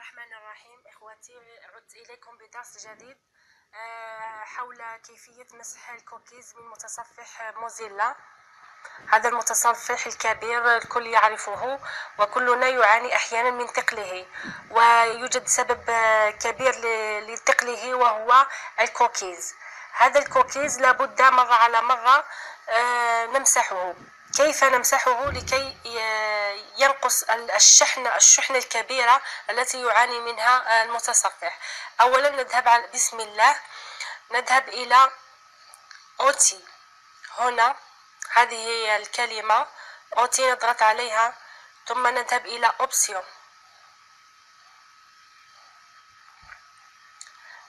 الرحمن الرحيم. إخواتي، عدت إليكم بدرس جديد حول كيفية مسح الكوكيز من متصفح موزيلا. هذا المتصفح الكبير الكل يعرفه، وكلنا يعاني أحيانا من ثقله، ويوجد سبب كبير لثقله وهو الكوكيز. هذا الكوكيز لابد مرة على مرة نمسحه. كيف نمسحه لكي ينقص الشحنة الكبيرة التي يعاني منها المتصفح؟ أولا نذهب بسم الله، نذهب إلى أوتي. هنا هذه هي الكلمة أوتي، نضغط عليها، ثم نذهب إلى أوبسيون،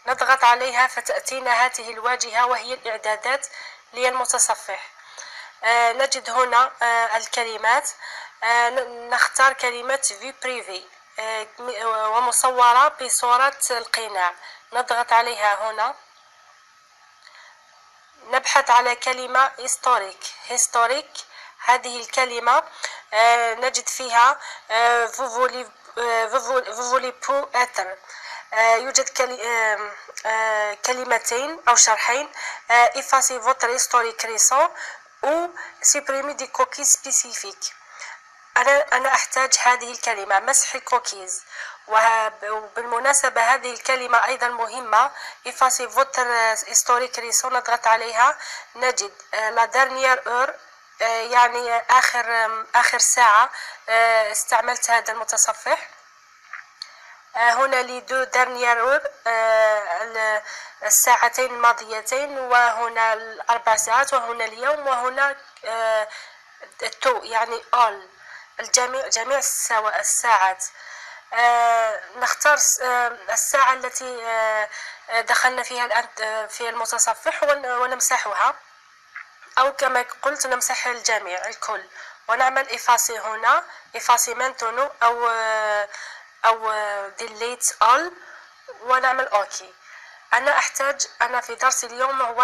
نضغط عليها فتأتينا هذه الواجهة وهي الإعدادات للمتصفح. نجد هنا الكلمات، نختار كلمة في بريفي ومصورة بصورة القناع، نضغط عليها هنا، نبحث على كلمة هيستوريك. هذه الكلمة نجد فيها فوفولي بو اتر. يوجد كلمتين أو شرحين: effacer votre historique récent ou supprimer des coquilles spécifiques. أنا أحتاج هذه الكلمة، مسح الكوكيز. وبالمناسبة هذه الكلمة أيضا مهمة، effacer votre historique récent، نضغط عليها نجد la dernière heure، يعني آخر ساعة استعملت هذا المتصفح. هنا لي دو دارنيير، الساعتين الماضيتين، وهنا الأربع ساعات، وهنا اليوم، وهنا تو يعني all، جميع الساعات. نختار الساعة التي دخلنا فيها الآن في المتصفح ونمسحها، أو كما قلت نمسح الجميع الكل، ونعمل إفاسي هنا، إفاسي مانتونو أو delete all، ونعمل أوكي. أنا في درس اليوم هو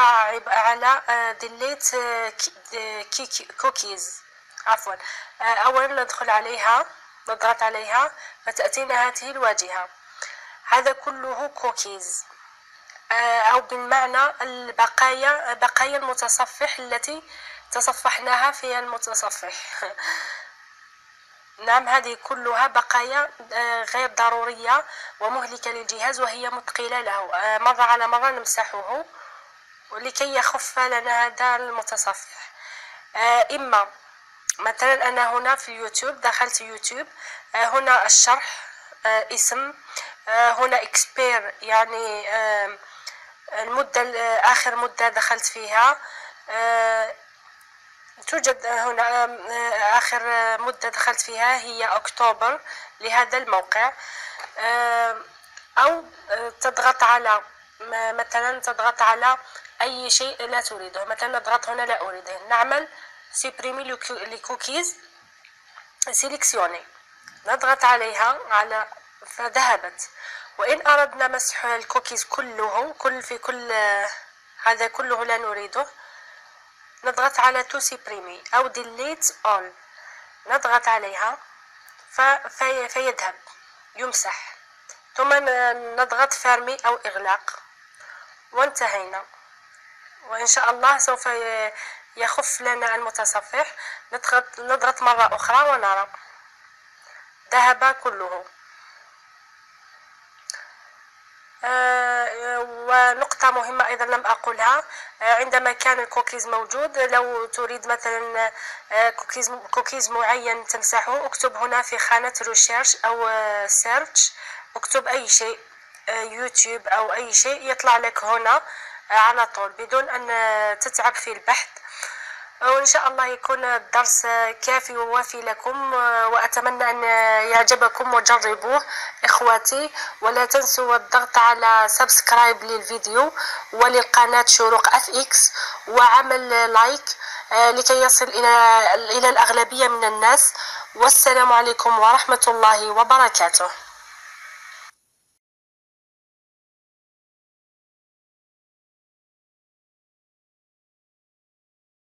على delete cookies، عفوا. أولا ندخل عليها، نضغط عليها فتأتينا هذه الواجهة. هذا كله كوكيز، أو بالمعنى بقايا المتصفح التي تصفحناها في المتصفح. نعم، هذه كلها بقايا غير ضرورية ومهلكة للجهاز، وهي مثقلة له. مرة على مرة نمسحه ولكي يخف لنا هذا المتصفح. إما مثلا أنا هنا في اليوتيوب، دخلت يوتيوب، هنا الشرح، اسم، هنا اكسبير يعني المدة، آخر مدة دخلت فيها. توجد هنا آخر مدة دخلت فيها هي أكتوبر لهذا الموقع. أو تضغط على تضغط على أي شيء لا تريده، مثلا نضغط هنا لا أريده، نعمل سيبريمي لي كوكيز سيليكسيوني، نضغط عليها فذهبت. وإن أردنا مسح الكوكيز كله، هذا كله لا نريده، نضغط على تو سيبريمي أو delete all، نضغط عليها فيذهب، يمسح، ثم نضغط فارمي أو إغلاق، وانتهينا. وإن شاء الله سوف يخف لنا المتصفح. نضغط مرة أخرى ونرى ذهب كله. ونقطة مهمة أيضا لم أقولها، عندما كان الكوكيز موجود، لو تريد مثلا كوكيز معين تمسحه، اكتب هنا في خانة ريشيرش أو سيرش، اكتب أي شيء، يوتيوب أو أي شيء، يطلع لك هنا على طول بدون أن تتعب في البحث. وإن شاء الله يكون الدرس كافي ووافي لكم، وأتمنى أن يعجبكم وجربوه إخواتي. ولا تنسوا الضغط على سبسكرايب للفيديو وللقناة شروق FX، وعمل لايك لكي يصل إلى الأغلبية من الناس. والسلام عليكم ورحمة الله وبركاته.